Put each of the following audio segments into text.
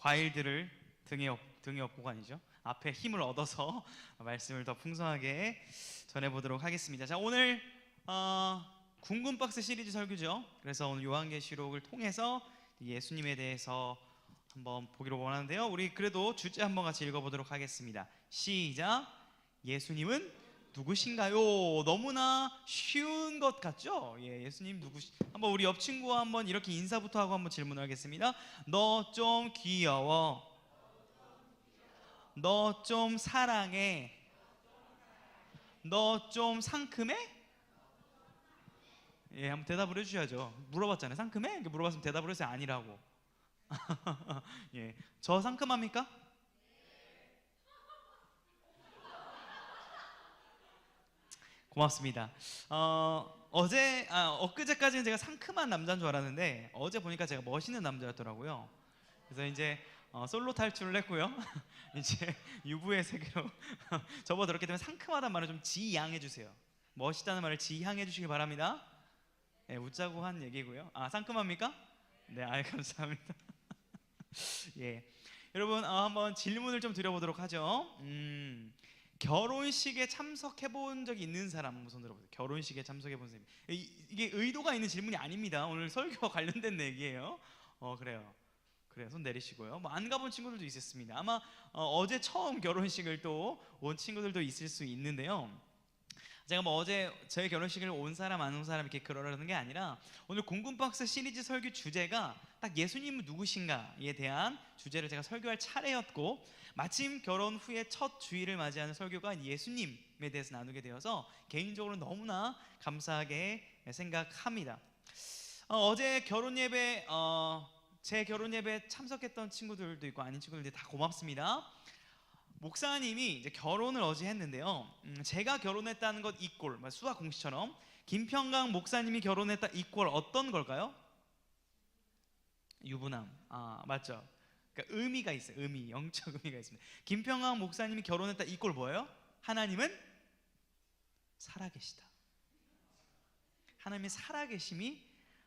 과일들을 등에 업고가 아니죠. 앞에 힘을 얻어서 말씀을 더 풍성하게 전해보도록 하겠습니다. 자, 오늘 궁금박스 시리즈 설교죠. 그래서 오늘 요한계시록을 통해서 예수님에 대해서 한번 보기로 원하는데요. 우리 그래도 주제 한번 같이 읽어보도록 하겠습니다. 시작. 예수님은 누구신가요? 너무나 쉬운 것 같죠? 예, 예수님 한번 우리 옆 친구와 한번 이렇게 인사부터 하고 한번 질문하겠습니다. 너 좀 귀여워. 너 좀 사랑해. 너 좀 상큼해? 예, 한번 대답을 해주셔야죠. 물어봤잖아요. 상큼해? 이렇게 물어봤으면 대답을 해서 아니라고. 예, 저 상큼합니까? 고맙습니다. 엊그제까지는 제가 상큼한 남자인 줄 알았는데 어제 보니까 제가 멋있는 남자였더라고요. 그래서 이제 솔로 탈출을 했고요. 이제 유부의 세계로 접어들었기 때문에 상큼하다는 말을 좀 지양해 주세요. 멋있다는 말을 지향해 주시기 바랍니다. 네, 웃자고 한 얘기고요. 상큼합니까? 네, 감사합니다. 예, 여러분 한번 질문을 좀 드려보도록 하죠. 결혼식에 참석해 본 적이 있는 사람 한번 손 들어보세요. 결혼식에 참석해 본 사람. 이게 의도가 있는 질문이 아닙니다. 오늘 설교와 관련된 얘기예요. 그래요. 손 내리시고요. 뭐 안 가본 친구들도 있었습니다. 아마 어제 처음 결혼식을 또 온 친구들도 있을 수 있는데요. 제가 뭐 어제 저희 결혼식을 온 사람 안 온 사람 이렇게 그러려는 게 아니라 오늘 궁금박스 시리즈 설교 주제가 딱 예수님은 누구신가에 대한 주제를 제가 설교할 차례였고, 마침 결혼 후에 첫 주일을 맞이하는 설교가 예수님에 대해서 나누게 되어서 개인적으로 너무나 감사하게 생각합니다. 어제 결혼 예배 제 결혼 예배 참석했던 친구들도 있고 아닌 친구들도 다 고맙습니다. 목사님이 이제 결혼을 어제 했는데요. 제가 결혼했다는 것 이꼴, 수학 공식처럼 김평강 목사님이 결혼했다 이꼴 어떤 걸까요? 유부남. 맞죠? 그러니까 의미가 있어요. 영적 의미가 있습니다. 김평강 목사님이 결혼했다 이꼴 뭐예요? 하나님은 살아계시다. 하나님의 살아계심이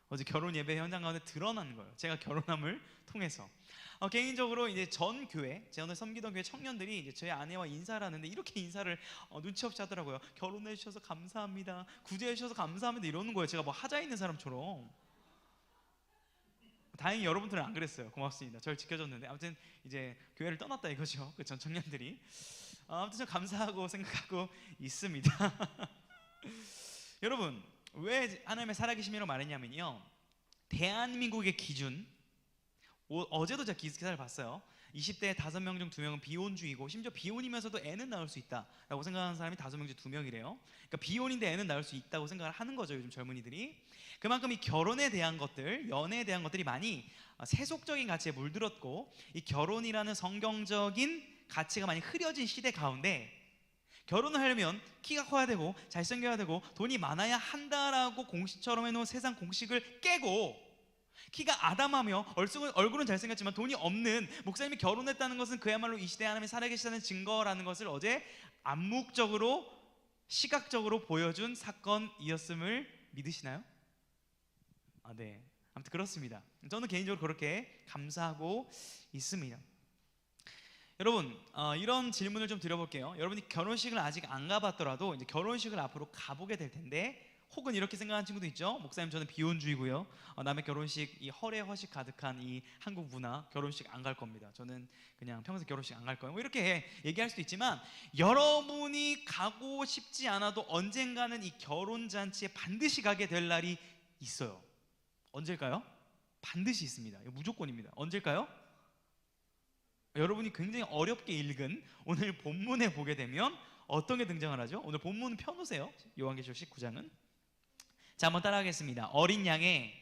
어제 결혼 예배 현장 가운데 드러난 거예요. 제가 결혼함을 통해서. 개인적으로 이제 전 교회, 제가 오늘 섬기던 교회 청년들이 이제 저희 아내와 인사를 하는데 이렇게 인사를 눈치 없이 하더라고요. 결혼해 주셔서 감사합니다. 구제해 주셔서 감사합니다. 이러는 거예요. 제가 뭐 하자 있는 사람처럼. 다행히 여러분들은 안 그랬어요. 고맙습니다. 저를 지켜줬는데 아무튼 이제 교회를 떠났다 이거죠. 그 전 청년들이. 아무튼 좀 감사하고 생각하고 있습니다. 여러분, 왜 하나님의 살아계심이라고 말했냐면요, 대한민국의 기준, 어제도 제가 기사를 봤어요. 20대에 5명 중 2명은 비혼주의고, 심지어 비혼이면서도 애는 낳을 수 있다라고 생각하는 사람이 5명 중 2명이래요. 그러니까 비혼인데 애는 낳을 수 있다고 생각을 하는 거죠, 요즘 젊은이들이. 그만큼 이 결혼에 대한 것들, 연애에 대한 것들이 많이 세속적인 가치에 물들었고, 이 결혼이라는 성경적인 가치가 많이 흐려진 시대 가운데 결혼을 하려면 키가 커야 되고 잘생겨야 되고 돈이 많아야 한다라고 공식처럼 해놓은 세상 공식을 깨고, 키가 아담하며 얼굴은 잘생겼지만 돈이 없는 목사님이 결혼했다는 것은 그야말로 이 시대에 하나님이 살아계시다는 증거라는 것을 어제 암묵적으로 시각적으로 보여준 사건이었음을 믿으시나요? 네, 아무튼 그렇습니다. 저는 개인적으로 그렇게 감사하고 있습니다. 여러분, 이런 질문을 좀 드려볼게요. 여러분이 결혼식을 아직 안 가봤더라도 이제 결혼식을 앞으로 가보게 될 텐데, 혹은 이렇게 생각하는 친구도 있죠. 목사님, 저는 비혼주의고요. 남의 결혼식, 이 헐에 허식 가득한 이 한국 문화, 결혼식 안 갈 겁니다. 저는 그냥 평생 결혼식 안 갈 거예요. 뭐 이렇게 얘기할 수도 있지만, 여러분이 가고 싶지 않아도 언젠가는 이 결혼잔치에 반드시 가게 될 날이 있어요. 언제일까요? 반드시 있습니다. 이거 무조건입니다. 언제일까요? 여러분이 굉장히 어렵게 읽은 오늘 본문에 보게 되면 어떤 게 등장을 하죠? 오늘 본문 펴놓으세요. 요한계시록 19장은. 자, 한번 따라하겠습니다. 어린 양의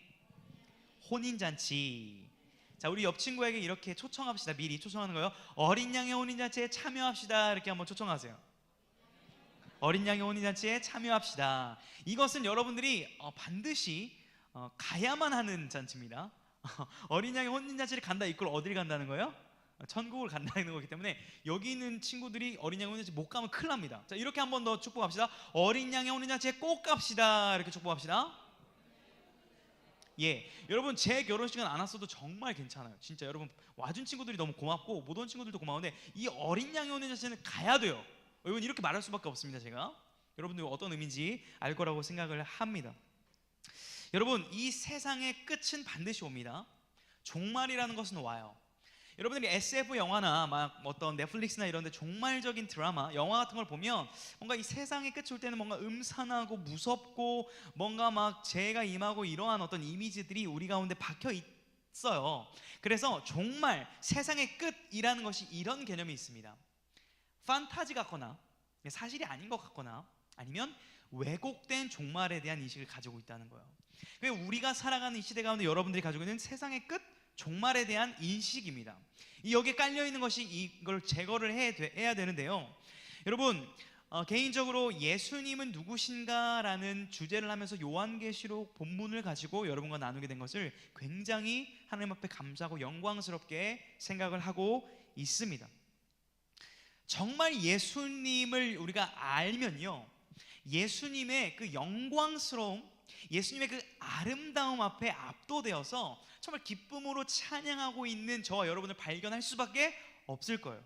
혼인잔치. 자, 우리 옆 친구에게 이렇게 초청합시다. 미리 초청하는 거예요. 어린 양의 혼인잔치에 참여합시다. 이렇게 한번 초청하세요. 어린 양의 혼인잔치에 참여합시다. 이것은 여러분들이 반드시 가야만 하는 잔치입니다. 어린 양의 혼인잔치를 간다 이걸 어딜 간다는 거예요? 천국을 간다는 거기 때문에 여기 있는 친구들이 어린 양의 혼인잔치 못 가면 큰일 납니다. 자, 이렇게 한번 더 축복합시다. 어린 양의 혼인잔치에 꼭 갑시다. 이렇게 축복합시다. 예, 여러분 제 결혼식은 안 왔어도 정말 괜찮아요. 진짜 여러분 와준 친구들이 너무 고맙고 못 온 친구들도 고마운데 이 어린 양이 오는 자체는 가야 돼요. 여러분 이렇게 말할 수밖에 없습니다. 제가 여러분들 어떤 의미인지 알 거라고 생각을 합니다. 여러분 이 세상의 끝은 반드시 옵니다. 종말이라는 것은 와요. 여러분들이 SF 영화나 막 어떤 넷플릭스나 이런 데 종말적인 드라마, 영화 같은 걸 보면 뭔가 이 세상의 끝이 올 때는 뭔가 음산하고 무섭고 뭔가 막 재해가 임하고 이러한 어떤 이미지들이 우리 가운데 박혀 있어요. 그래서 종말, 세상의 끝이라는 것이 이런 개념이 있습니다. 판타지 같거나 사실이 아닌 것 같거나 아니면 왜곡된 종말에 대한 인식을 가지고 있다는 거예요. 우리가 살아가는 이 시대 가운데 여러분들이 가지고 있는 세상의 끝, 종말에 대한 인식입니다. 여기에 깔려 있는 것이 이걸 제거를 해야 되는데요. 여러분 개인적으로 예수님은 누구신가라는 주제를 하면서 요한계시록 본문을 가지고 여러분과 나누게 된 것을 굉장히 하나님 앞에 감사하고 영광스럽게 생각을 하고 있습니다. 정말 예수님을 우리가 알면요, 예수님의 그 영광스러움, 예수님의 그 아름다움 앞에 압도되어서 정말 기쁨으로 찬양하고 있는 저와 여러분을 발견할 수밖에 없을 거예요.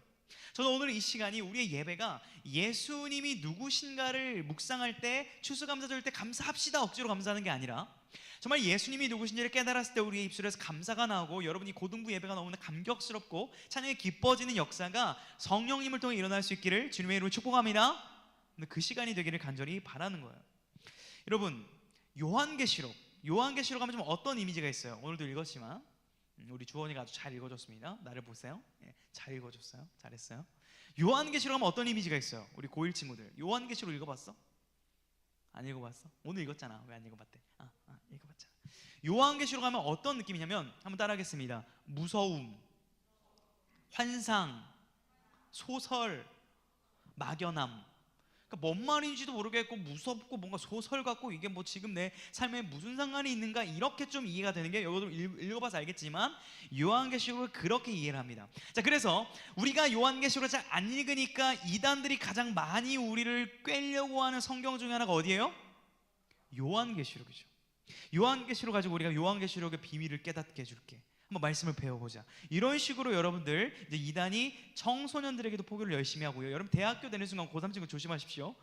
저는 오늘 이 시간이 우리의 예배가 예수님이 누구신가를 묵상할 때, 추수감사절 때 감사합시다 억지로 감사하는 게 아니라 정말 예수님이 누구신지를 깨달았을 때 우리의 입술에서 감사가 나오고 여러분이 고등부 예배가 너무나 감격스럽고 찬양이 기뻐지는 역사가 성령님을 통해 일어날 수 있기를 주님의 이름으로 축복합니다. 그 시간이 되기를 간절히 바라는 거예요. 여러분 요한계시록 하면 좀 어떤 이미지가 있어요? 오늘도 읽었지만 우리 주원이가 아주 잘 읽어줬습니다. 나를 보세요. 잘 읽어줬어요. 잘했어요. 요한계시록 하면 어떤 이미지가 있어요? 우리 고1 친구들 요한계시록 읽어봤어? 안 읽어봤어? 오늘 읽었잖아. 왜 안 읽어봤대? 읽어봤잖아. 요한계시록 하면 어떤 느낌이냐면 한번 따라하겠습니다. 무서움, 환상, 소설, 막연함. 그러니까 뭔 말인지도 모르겠고 무섭고 뭔가 소설 같고 이게 뭐 지금 내 삶에 무슨 상관이 있는가 이렇게 좀 이해가 되는 게 여러분 읽어봐서 알겠지만 요한계시록을 그렇게 이해를 합니다. 자, 그래서 우리가 요한계시록을 잘 안 읽으니까 이단들이 가장 많이 우리를 꿰려고 하는 성경 중에 하나가 어디예요? 요한계시록이죠. 요한계시록 가지고 우리가 요한계시록의 비밀을 깨닫게 해줄게. 한번 말씀을 배워보자. 이런 식으로 여러분들 이제 이단이 청소년들에게도 포교를 열심히 하고요. 여러분 대학교 되는 순간 고3 친구 조심하십시오.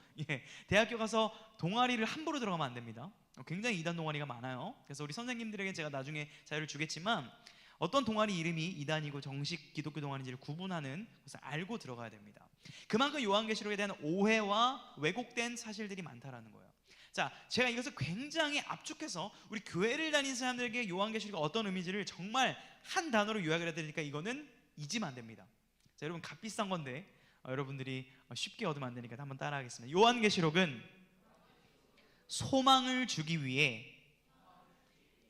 대학교 가서 동아리를 함부로 들어가면 안 됩니다. 굉장히 이단 동아리가 많아요. 그래서 우리 선생님들에게 제가 나중에 자료를 주겠지만 어떤 동아리 이름이 이단이고 정식 기독교 동아리인지를 구분하는 것을 알고 들어가야 됩니다. 그만큼 요한계시록에 대한 오해와 왜곡된 사실들이 많다라는 거예요. 자, 제가 이것을 굉장히 압축해서 우리 교회를 다니는 사람들에게 요한계시록이 어떤 의미인지를 정말 한 단어로 요약을 해드리니까 이거는 잊으면 안 됩니다. 자, 여러분 값비싼 건데 여러분들이 쉽게 얻으면 안 되니까 한번 따라하겠습니다. 요한계시록은 소망을 주기 위해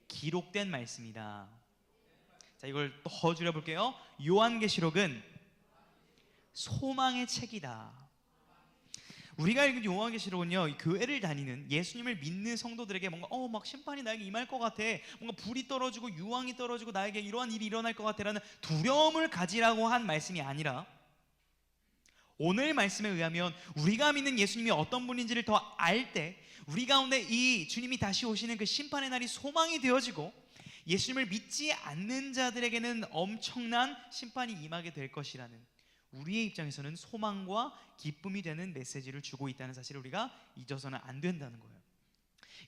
기록된 말씀이다. 자, 이걸 더 줄여볼게요. 요한계시록은 소망의 책이다. 우리가 읽은 요한계시록은요, 교회를 다니는 예수님을 믿는 성도들에게 뭔가 막 심판이 나에게 임할 것 같아, 뭔가 불이 떨어지고 유황이 떨어지고 나에게 이러한 일이 일어날 것 같아라는 두려움을 가지라고 한 말씀이 아니라 오늘 말씀에 의하면 우리가 믿는 예수님이 어떤 분인지를 더 알 때 우리 가운데 이 주님이 다시 오시는 그 심판의 날이 소망이 되어지고 예수님을 믿지 않는 자들에게는 엄청난 심판이 임하게 될 것이라는, 우리의 입장에서는 소망과 기쁨이 되는 메시지를 주고 있다는 사실을 우리가 잊어서는 안 된다는 거예요.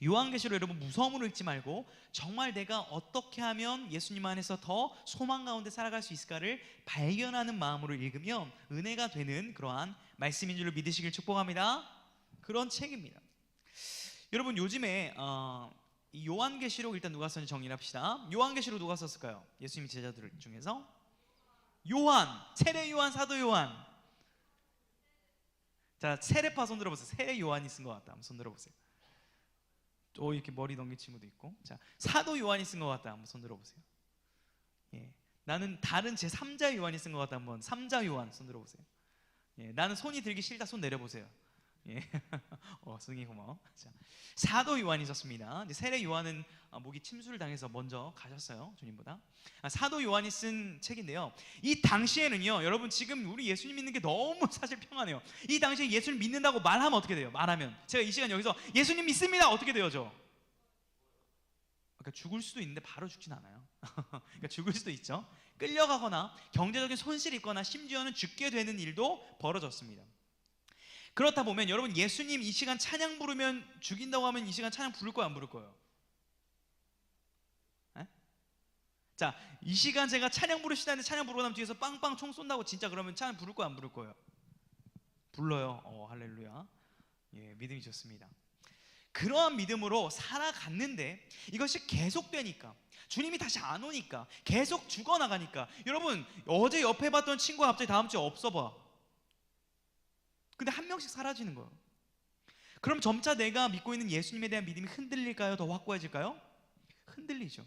요한계시록 여러분 무서움으로 읽지 말고 정말 내가 어떻게 하면 예수님 안에서 더 소망 가운데 살아갈 수 있을까를 발견하는 마음으로 읽으면 은혜가 되는 그러한 말씀인 줄로 믿으시길 축복합니다. 그런 책입니다. 여러분 요즘에 이 요한계시록 일단 누가 썼는지 정리를 합시다. 요한계시록 누가 썼을까요? 예수님 제자들 중에서 요한, 세례 요한, 사도 요한. 자, 세례파 손 들어보세요. 세례 요한이 쓴 것 같다. 한번 손 들어보세요. 또 이렇게 머리 넘긴 친구도 있고. 자, 사도 요한이 쓴 것 같다. 한번 손 들어보세요. 나는 다른 제 3자 요한이 쓴 것 같다. 한번 3자 요한 손 들어보세요. 나는 손이 들기 싫다. 손 내려보세요. 승희 고마워. 자, 사도 요한이 있었습니다. 이제 세례 요한은 목이 침수를 당해서 먼저 가셨어요. 주님보다. 사도 요한이 쓴 책인데요. 이 당시에는요, 여러분 지금 우리 예수님 믿는 게 너무 사실 평안해요. 이 당시에 예수님 믿는다고 말하면 어떻게 돼요? 말하면 제가 이 시간 여기서 예수님 믿습니다. 어떻게 되어져? 그러니까 죽을 수도 있는데 바로 죽진 않아요. 그러니까 죽을 수도 있죠. 끌려가거나 경제적인 손실이 있거나 심지어는 죽게 되는 일도 벌어졌습니다. 그렇다 보면 여러분, 예수님 이 시간 찬양 부르면 죽인다고 하면 이 시간 찬양 부를 거예요, 안 부를 거예요? 에? 자, 이 시간 제가 찬양 부르시다는데 찬양 부르고 나면 뒤에서 빵빵 총 쏜다고 진짜 그러면 찬양 부를 거예요, 안 부를 거예요? 불러요. 할렐루야. 예, 믿음이 좋습니다. 그러한 믿음으로 살아갔는데 이것이 계속되니까, 주님이 다시 안 오니까, 계속 죽어나가니까, 여러분 어제 옆에 봤던 친구가 갑자기 다음 주에 없어 봐. 근데 한 명씩 사라지는 거예요. 그럼 점차 내가 믿고 있는 예수님에 대한 믿음이 흔들릴까요? 더 확고해질까요? 흔들리죠.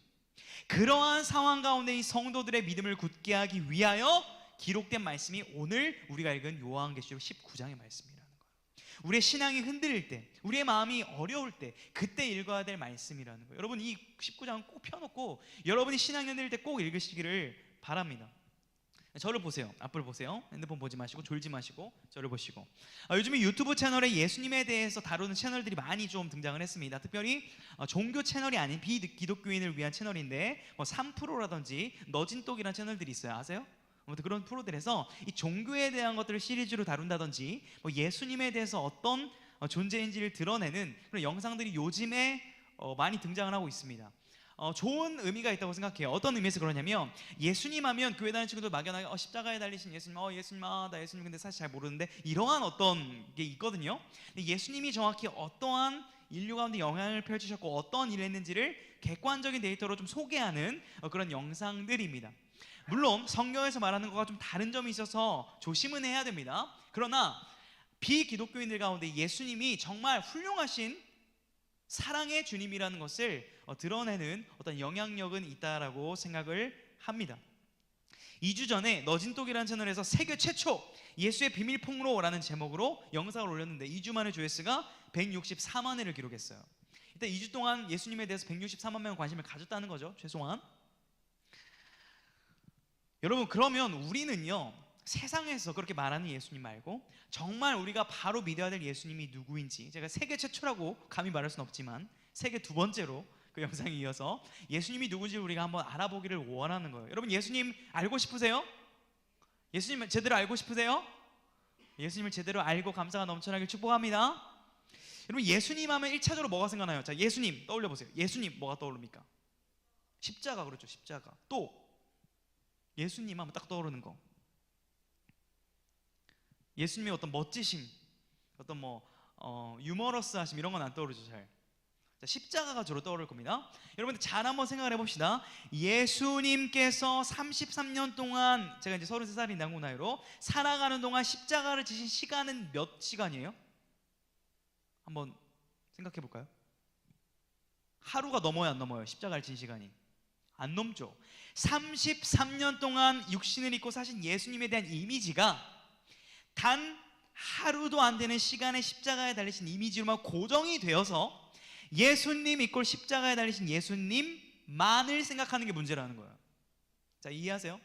그러한 상황 가운데 이 성도들의 믿음을 굳게 하기 위하여 기록된 말씀이 오늘 우리가 읽은 요한계시록 19장의 말씀이라는 거예요. 우리의 신앙이 흔들릴 때, 우리의 마음이 어려울 때, 그때 읽어야 될 말씀이라는 거예요. 여러분, 이 19장은 꼭 펴놓고 여러분이 신앙이 흔들릴 때 꼭 읽으시기를 바랍니다. 저를 보세요. 앞을 보세요. 핸드폰 보지 마시고 졸지 마시고 저를 보시고. 요즘에 유튜브 채널에 예수님에 대해서 다루는 채널들이 많이 좀 등장을 했습니다. 특별히 종교 채널이 아닌 비기독교인을 위한 채널인데 3프로라든지 너진똑이라는 채널들이 있어요. 아세요? 아무튼 그런 프로들에서 이 종교에 대한 것들을 시리즈로 다룬다든지 예수님에 대해서 어떤 존재인지를 드러내는 그런 영상들이 요즘에 많이 등장을 하고 있습니다. 좋은 의미가 있다고 생각해요. 어떤 의미에서 그러냐면, 예수님 하면 교회 다니는 친구들 막연하게 십자가에 달리신 예수님, 예수님, 나 예수님 근데 사실 잘 모르는데, 이러한 어떤 게 있거든요. 근데 예수님이 정확히 어떠한 인류 가운데 영향을 펼치셨고 어떤 일을 했는지를 객관적인 데이터로 좀 소개하는 그런 영상들입니다. 물론 성경에서 말하는 것과 좀 다른 점이 있어서 조심은 해야 됩니다. 그러나 비기독교인들 가운데 예수님이 정말 훌륭하신 사랑의 주님이라는 것을 드러내는 어떤 영향력은 있다라고 생각을 합니다. 2주 전에 너진똑이라는 채널에서 세계 최초 예수의 비밀 폭로라는 제목으로 영상을 올렸는데 2주 만에 조회수가 164만 회를 기록했어요. 일단 2주 동안 예수님에 대해서 164만 명의 관심을 가졌다는 거죠. 최소한. 여러분, 그러면 우리는요, 세상에서 그렇게 말하는 예수님 말고 정말 우리가 바로 믿어야 될 예수님이 누구인지, 제가 세계 최초라고 감히 말할 수는 없지만 세계 두 번째로 그 영상에 이어서 예수님이 누구인지 우리가 한번 알아보기를 원하는 거예요. 여러분, 예수님 알고 싶으세요? 예수님 제대로 알고 싶으세요? 예수님을 제대로 알고 감사가 넘쳐나길 축복합니다. 여러분, 예수님 하면 1차적으로 뭐가 생각나요? 자, 예수님 떠올려 보세요. 예수님 뭐가 떠오릅니까? 십자가, 그렇죠. 십자가. 또 예수님 하면 딱 떠오르는 거, 예수님의 어떤 멋지심, 어떤 유머러스하심, 이런 건 안 떠오르죠. 잘. 자, 십자가가 주로 떠오를 겁니다. 여러분들 잘 한번 생각을 해봅시다. 예수님께서 33년 동안, 제가 이제 33살인데 한국 나이로 살아가는 동안 십자가를 지신 시간은 몇 시간이에요? 한번 생각해 볼까요? 하루가 넘어요, 안 넘어요? 십자가를 진 시간이 안 넘죠. 33년 동안 육신을 입고 사신 예수님에 대한 이미지가 단 하루도 안 되는 시간에 십자가에 달리신 이미지로만 고정이 되어서 예수님 이꼴 십자가에 달리신 예수님만을 생각하는 게 문제라는 거예요. 자, 이해하세요?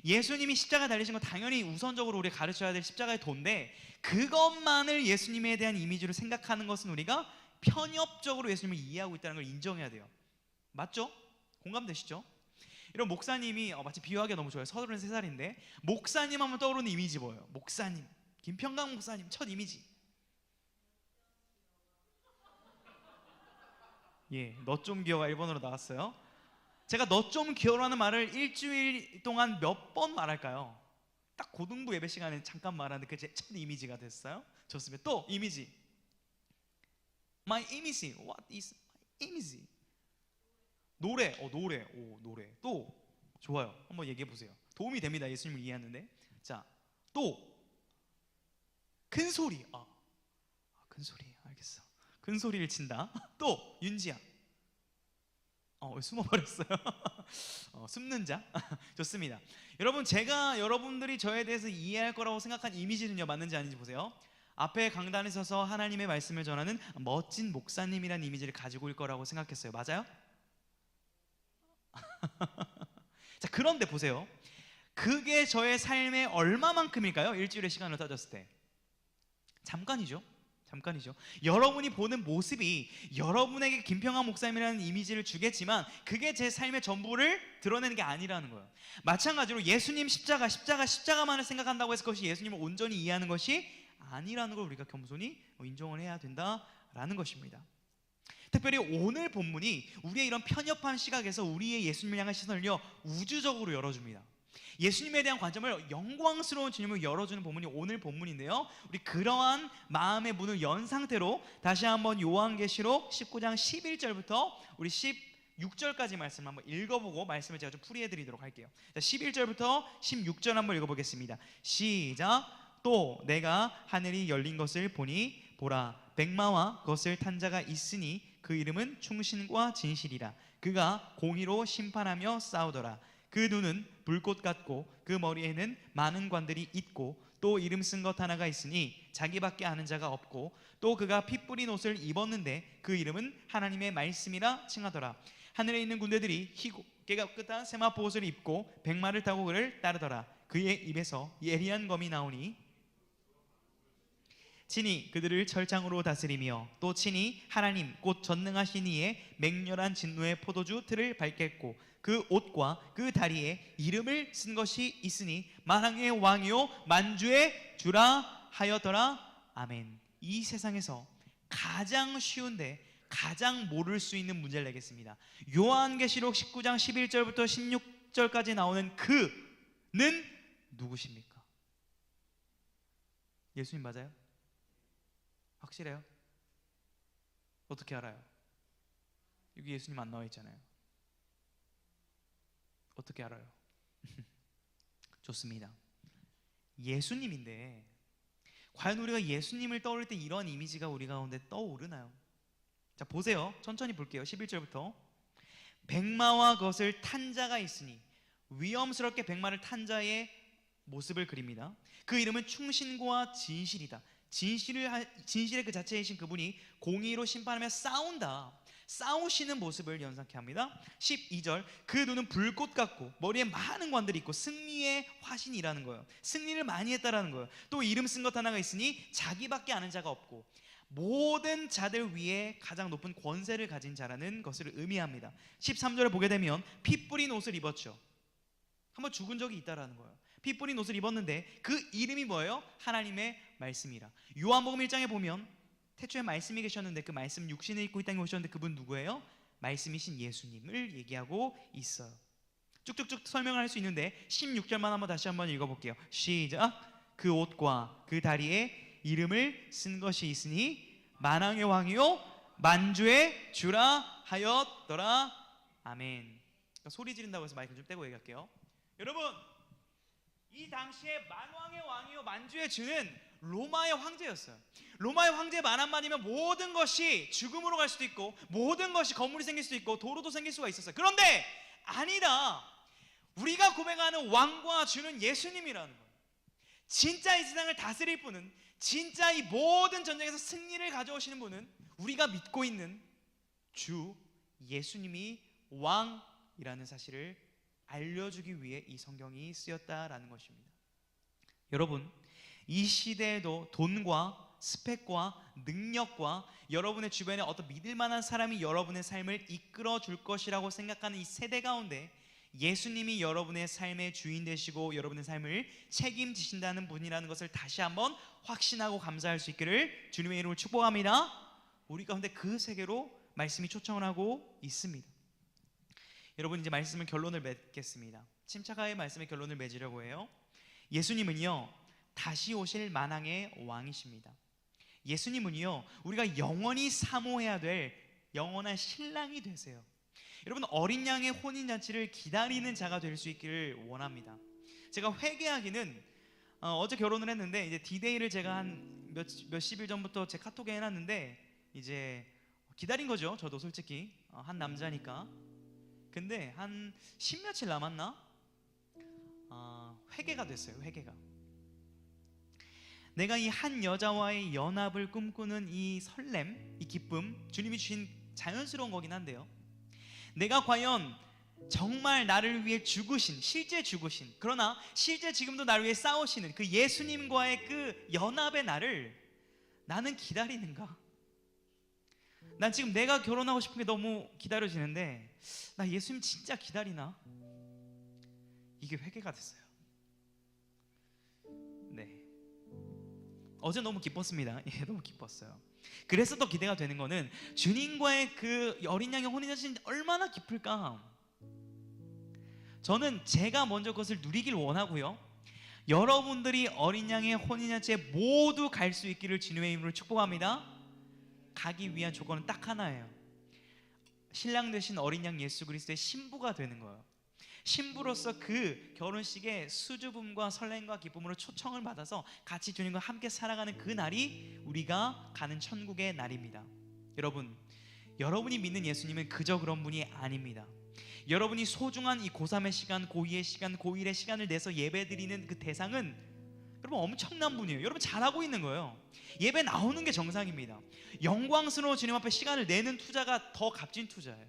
예수님이 십자가에 달리신 건 당연히 우선적으로 우리가 가르쳐야 될 십자가의 도인데, 그것만을 예수님에 대한 이미지로 생각하는 것은 우리가 편협적으로 예수님을 이해하고 있다는 걸 인정해야 돼요. 맞죠? 공감되시죠? 이런 목사님이 마치 비유하기가 너무 좋아요. 33살인데 목사님 하면 떠오르는 이미지 뭐예요? 목사님, 김평강 목사님 첫 이미지, 예, 너 좀 귀여워. 일본어로 나왔어요. 제가 너 좀 귀여워라는 말을 일주일 동안 몇 번 말할까요? 딱 고등부 예배 시간에 잠깐 말하는데 그게 제 첫 이미지가 됐어요. 좋습니다. 또 이미지, my image. What is my image? 노래, 노래. 또 좋아요. 한번 얘기해 보세요. 도움이 됩니다. 예수님을 이해하는데. 자, 또 큰 소리. 큰 소리. 알겠어. 큰 소리를 친다. 또 윤지야. 왜 숨어버렸어요? 숨는 자. 좋습니다. 여러분, 제가 여러분들이 저에 대해서 이해할 거라고 생각한 이미지는요, 맞는지 아닌지 보세요. 앞에 강단에 서서 하나님의 말씀을 전하는 멋진 목사님이라는 이미지를 가지고 올 거라고 생각했어요. 맞아요? 자, 그런데 보세요. 그게 저의 삶의 얼마만큼일까요? 일주일의 시간을 따졌을 때 잠깐이죠. 잠깐이죠. 여러분이 보는 모습이 여러분에게 김평환 목사님이라는 이미지를 주겠지만 그게 제 삶의 전부를 드러내는 게 아니라는 거예요. 마찬가지로 예수님 십자가만을 생각한다고 해서 그것이 예수님을 온전히 이해하는 것이 아니라는 걸 우리가 겸손히 인정을 해야 된다라는 것입니다. 특별히 오늘 본문이 우리의 이런 편협한 시각에서 우리의 예수님을 향한 시선을요 우주적으로 열어줍니다. 예수님에 대한 관점을 영광스러운 주님을 열어주는 본문이 오늘 본문인데요, 우리 그러한 마음의 문을 연 상태로 다시 한번 요한계시록 19장 11절부터 우리 16절까지 말씀을 한번 읽어보고 말씀을 제가 좀 풀이해드리도록 할게요. 11절부터 16절 한번 읽어보겠습니다. 시작. 또 내가 하늘이 열린 것을 보니 보라 백마와 그것을 탄 자가 있으니 그 이름은 충신과 진실이라. 그가 공의로 심판하며 싸우더라. 그 눈은 불꽃 같고 그 머리에는 많은 관들이 있고 또 이름 쓴 것 하나가 있으니 자기밖에 아는 자가 없고 또 그가 피 뿌린 옷을 입었는데 그 이름은 하나님의 말씀이라 칭하더라. 하늘에 있는 군대들이 희고 깨끗한 세마포 옷을 입고 백마를 타고 그를 따르더라. 그의 입에서 예리한 검이 나오니 친히 그들을 철장으로 다스리며 또 친히 하나님 곧 전능하신 이의 맹렬한 진노의 포도주 틀을 밟겠고 그 옷과 그 다리에 이름을 쓴 것이 있으니 만왕의 왕이요 만주의 주라 하였더라. 아멘. 이 세상에서 가장 쉬운데 가장 모를 수 있는 문제를 내겠습니다. 요한계시록 19장 11절부터 16절까지 나오는 그는 누구십니까? 예수님 맞아요? 확실해요? 어떻게 알아요? 여기 예수님 안 나와 있잖아요. 어떻게 알아요? 좋습니다. 예수님인데 과연 우리가 예수님을 떠올릴 때 이런 이미지가 우리 가운데 떠오르나요? 자 보세요. 천천히 볼게요. 11절부터 백마와 그것을 탄 자가 있으니 위험스럽게 백마를 탄 자의 모습을 그립니다. 그 이름은 충신과 진실이다. 진실의 그 자체이신 그분이 공의로 심판하며 싸우시는 모습을 연상케 합니다. 12절 그 눈은 불꽃 같고 머리에 많은 관들이 있고 승리의 화신이라는 거예요. 승리를 많이 했다라는 거예요. 또 이름 쓴 것 하나가 있으니 자기밖에 아는 자가 없고 모든 자들 위에 가장 높은 권세를 가진 자라는 것을 의미합니다. 13절을 보게 되면 피 뿌린 옷을 입었죠. 한번 죽은 적이 있다라는 거예요. 피 뿌린 옷을 입었는데 그 이름이 뭐예요? 하나님의 말씀이라. 요한복음 1장에 보면 태초에 말씀이 계셨는데 그 말씀 육신을 입고 이 땅에 오셨는데 그분 누구예요? 말씀이신 예수님을 얘기하고 있어요. 쭉쭉쭉 설명을 할 수 있는데 16절만 한번 다시 한번 읽어볼게요. 시작. 그 옷과 그 다리에 이름을 쓴 것이 있으니 만왕의 왕이요 만주의 주라 하였더라. 아멘. 그러니까 소리 지른다고 해서 마이크 좀 떼고 얘기할게요. 여러분 이 당시에 만왕의 왕이요 만주의 주는 로마의 황제였어요. 로마의 황제 말 한마디면 모든 것이 죽음으로 갈 수도 있고 모든 것이 건물이 생길 수도 있고 도로도 생길 수가 있었어요. 그런데 아니다. 우리가 고백하는 왕과 주는 예수님이라는 거예요. 진짜 이 세상을 다스릴 분은, 진짜 이 모든 전쟁에서 승리를 가져오시는 분은 우리가 믿고 있는 주 예수님이 왕이라는 사실을 알려주기 위해 이 성경이 쓰였다라는 것입니다. 여러분 이 시대에도 돈과 스펙과 능력과 여러분의 주변에 어떤 믿을 만한 사람이 여러분의 삶을 이끌어 줄 것이라고 생각하는 이 세대 가운데 예수님이 여러분의 삶의 주인 되시고 여러분의 삶을 책임지신다는 분이라는 것을 다시 한번 확신하고 감사할 수 있기를 주님의 이름으로 축복합니다. 우리 가운데 그 세계로 말씀이 초청을 하고 있습니다. 여러분 이제 말씀의 결론을 맺겠습니다. 침착하게 말씀의 결론을 맺으려고 해요. 예수님은요 다시 오실 만왕의 왕이십니다. 예수님은요 우리가 영원히 사모해야 될 영원한 신랑이 되세요. 여러분 어린 양의 혼인잔치를 기다리는 자가 될 수 있기를 원합니다. 제가 회개하기는 어제 결혼을 했는데 이제 디데이를 제가 한 몇십 일 전부터 제 카톡에 해놨는데 이제 기다린 거죠. 저도 솔직히 한 남자니까. 근데 한 10며칠 남았나? 회개가 됐어요. 회개가. 내가 이 한 여자와의 연합을 꿈꾸는 이 설렘, 이 기쁨, 주님이 주신 자연스러운 거긴 한데요, 내가 과연 정말 나를 위해 죽으신, 실제 죽으신, 그러나 실제 지금도 나를 위해 싸우시는 그 예수님과의 그 연합의 날을 나는 기다리는가? 난 지금 내가 결혼하고 싶은 게 너무 기다려지는데 나 예수님 진짜 기다리나? 이게 회개가 됐어요. 네, 어제 너무 기뻤습니다. 예, 너무 기뻤어요. 그래서 더 기대가 되는 거는 주님과의 그 어린 양의 혼인잔치 얼마나 기쁠까? 저는 제가 먼저 그것을 누리길 원하고요, 여러분들이 어린 양의 혼인잔치에 모두 갈 수 있기를 주님의 이름으로 축복합니다. 가기 위한 조건은 딱 하나예요. 신랑 되신 어린 양 예수 그리스도의 신부가 되는 거예요. 신부로서 그 결혼식에 수줍음과 설렘과 기쁨으로 초청을 받아서 같이 주님과 함께 살아가는 그 날이 우리가 가는 천국의 날입니다. 여러분, 여러분이 믿는 예수님은 그저 그런 분이 아닙니다. 여러분이 소중한 이 고3의 시간, 고2의 시간, 고1의 시간을 내서 예배드리는 그 대상은 여러분 엄청난 분이에요. 여러분 잘하고 있는 거예요. 예배 나오는 게 정상입니다. 영광스러운 주님 앞에 시간을 내는 투자가 더 값진 투자예요.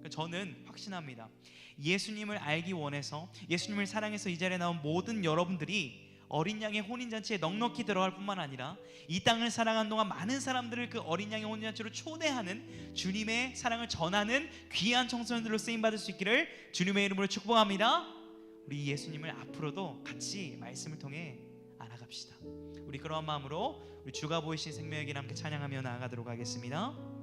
저는 확신합니다. 예수님을 알기 원해서, 예수님을 사랑해서 이 자리에 나온 모든 여러분들이 어린 양의 혼인잔치에 넉넉히 들어갈 뿐만 아니라 이 땅을 살아가는 동안 많은 사람들을 그 어린 양의 혼인잔치로 초대하는, 주님의 사랑을 전하는 귀한 청소년들로 쓰임받을 수 있기를 주님의 이름으로 축복합니다. 우리 예수님을 앞으로도 같이 말씀을 통해 알아갑시다. 우리 그러한 마음으로 우리 주가 보이신 생명에게 함께 찬양하며 나아가도록 하겠습니다.